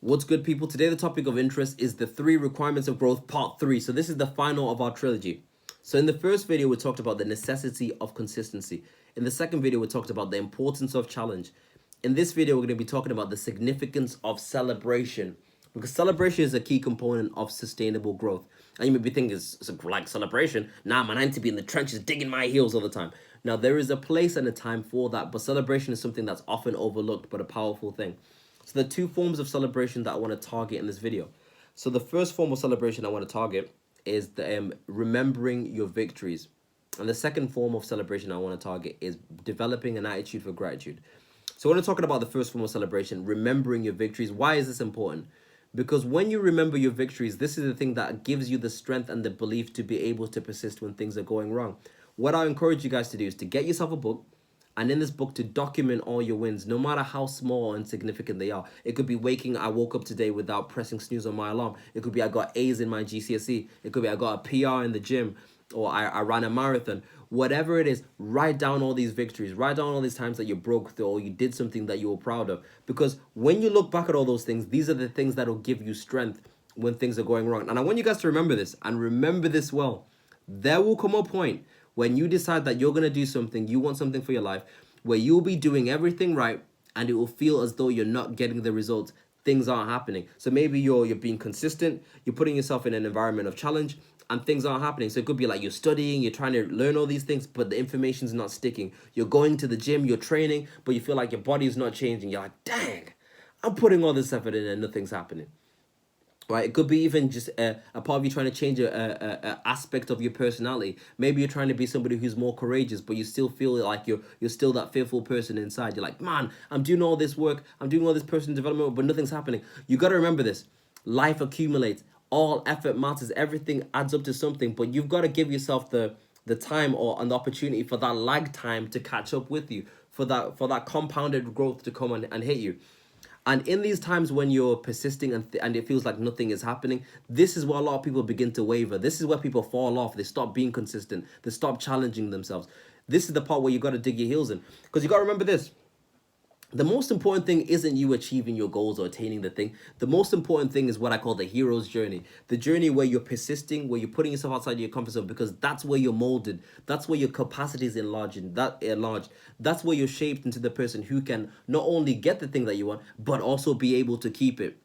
What's good, people? Today, the topic of interest is the 3 requirements of growth, part 3. So, this is the final of our trilogy. So, in the first video, we talked about the necessity of consistency. In the second video, we talked about the importance of challenge. In this video, we're going to be talking about the significance of celebration, because celebration is a key component of sustainable growth. And you may be thinking, it's like celebration? Nah, man, I need to be in the trenches digging my heels all the time. Now, there is a place and a time for that, but celebration is something that's often overlooked, but a powerful thing. So the 2 forms of celebration that I want to target in this video. So the first form of celebration I want to target is the remembering your victories. And the second form of celebration I want to target is developing an attitude for gratitude. So when I'm talking about the first form of celebration, remembering your victories, why is this important? Because when you remember your victories, this is the thing that gives you the strength and the belief to be able to persist when things are going wrong. What I encourage you guys to do is to get yourself a book, and in this book to document all your wins, no matter how small or insignificant they are. It could be I woke up today without pressing snooze on my alarm. It could be I got A's in my GCSE. It could be I got a PR in the gym, or I ran a marathon. Whatever it is, write down all these victories. Write down all these times that you broke through or you did something that you were proud of. Because when you look back at all those things, these are the things that will give you strength when things are going wrong. And I want you guys to remember this, and remember this well. There will come a point when you decide that you're going to do something, you want something for your life, where you'll be doing everything right and it will feel as though you're not getting the results. Things aren't happening. So maybe you're being consistent, you're putting yourself in an environment of challenge, and things aren't happening. So it could be like you're studying, you're trying to learn all these things, but the information's not sticking. You're going to the gym, you're training, but you feel like your body is not changing. You're like, dang, I'm putting all this effort in and nothing's happening. Right, it could be even just a part of you trying to change a aspect of your personality. Maybe you're trying to be somebody who's more courageous, but you still feel like you're still that fearful person inside. You're like, man, I'm doing all this work, I'm doing all this personal development, but nothing's happening. You got to remember this: life accumulates. All effort matters. Everything adds up to something, but you've got to give yourself the time or an opportunity for that lag time to catch up with you, for that compounded growth to come and hit you. And in these times when you're persisting and it feels like nothing is happening, this is where a lot of people begin to waver. This is where people fall off. They stop being consistent. They stop challenging themselves. This is the part where you got to dig your heels in. Because you got to remember this: the most important thing isn't you achieving your goals or attaining the thing. The most important thing is what I call the hero's journey. The journey where you're persisting, where you're putting yourself outside your comfort zone, because that's where you're molded. That's where your capacity is enlarged. That's where you're shaped into the person who can not only get the thing that you want, but also be able to keep it.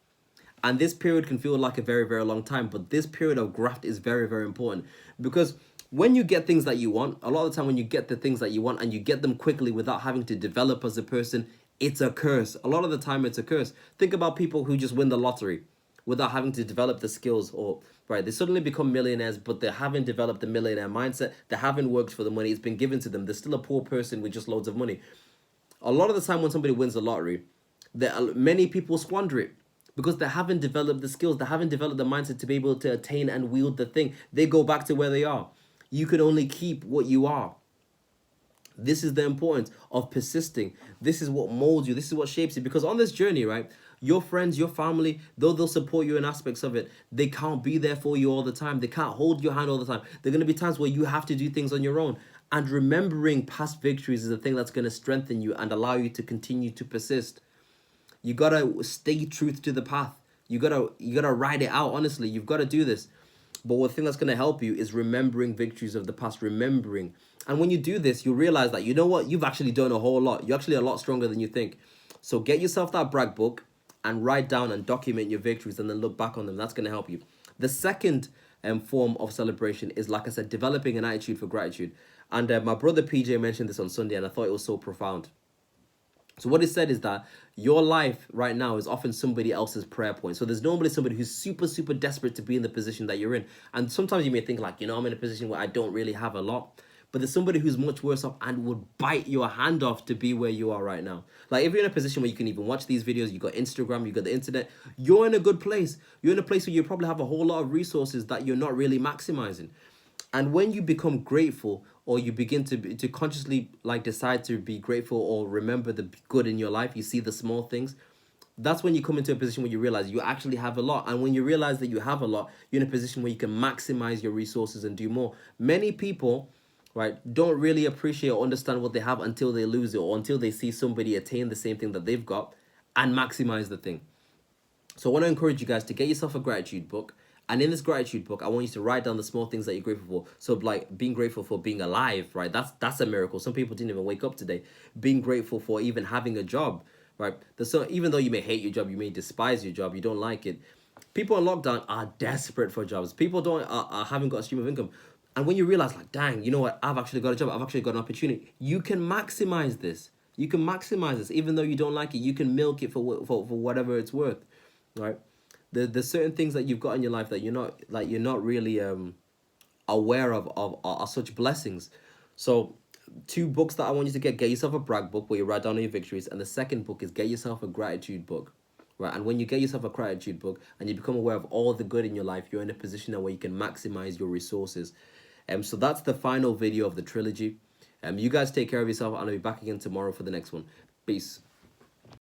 And this period can feel like a very, very long time, but this period of graft is very, very important, because when you get things that you want, a lot of the time when you get the things that you want and you get them quickly without having to develop as a person, it's a curse. A lot of the time it's a curse. Think about people who just win the lottery without having to develop the skills, or right, they suddenly become millionaires, but they haven't developed the millionaire mindset. They haven't worked for the money. It's been given to them. They're still a poor person with just loads of money. A lot of the time when somebody wins the lottery, many people squander it because they haven't developed the skills. They haven't developed the mindset to be able to attain and wield the thing. They go back to where they are. You can only keep what you are. This is the importance of persisting. This is what molds you. This is what shapes you. Because on this journey, right, your friends, your family, though they'll support you in aspects of it, they can't be there for you all the time. They can't hold your hand all the time. There are going to be times where you have to do things on your own. And remembering past victories is the thing that's going to strengthen you and allow you to continue to persist. You gotta stay truth to the path. You gotta ride it out. Honestly, you've got to do this. But one thing that's gonna help you is remembering victories of the past. Remembering, and when you do this, you'll realize that you know what, you've actually done a whole lot. You're actually a lot stronger than you think. So get yourself that brag book and write down and document your victories, and then look back on them. That's gonna help you. The second form of celebration is, like I said, developing an attitude for gratitude. And my brother PJ mentioned this on Sunday, and I thought it was so profound. So what it said is that your life right now is often somebody else's prayer point. So there's normally somebody who's super, super desperate to be in the position that you're in. And sometimes you may think like, I'm in a position where I don't really have a lot. But there's somebody who's much worse off and would bite your hand off to be where you are right now. Like if you're in a position where you can even watch these videos, you got Instagram, you got the internet, you're in a good place. You're in a place where you probably have a whole lot of resources that you're not really maximizing. And when you become grateful, or you begin to consciously like decide to be grateful or remember the good in your life, you see the small things, that's when you come into a position where you realize you actually have a lot. And when you realize that you have a lot, you're in a position where you can maximize your resources and do more. Many people, right, don't really appreciate or understand what they have until they lose it, or until they see somebody attain the same thing that they've got and maximize the thing. So I want to encourage you guys to get yourself a gratitude book. And in this gratitude book, I want you to write down the small things that you're grateful for. So like being grateful for being alive, right? That's a miracle. Some people didn't even wake up today. Being grateful for even having a job, right? So even though you may hate your job, you may despise your job, you don't like it. People in lockdown are desperate for jobs. People don't haven't got a stream of income. And when you realize, like, dang, you know what? I've actually got a job. I've actually got an opportunity. You can maximize this. You can maximize this, even though you don't like it. You can milk it for whatever it's worth, right? There's certain things that you've got in your life that you're not really aware of are such blessings. So two books that I want you to get yourself a brag book where you write down all your victories, and the second book is get yourself a gratitude book, right? And when you get yourself a gratitude book and you become aware of all the good in your life, you're in a position now where you can maximize your resources. So that's the final video of the trilogy. You guys take care of yourself, and I'll be back again tomorrow for the next one. Peace.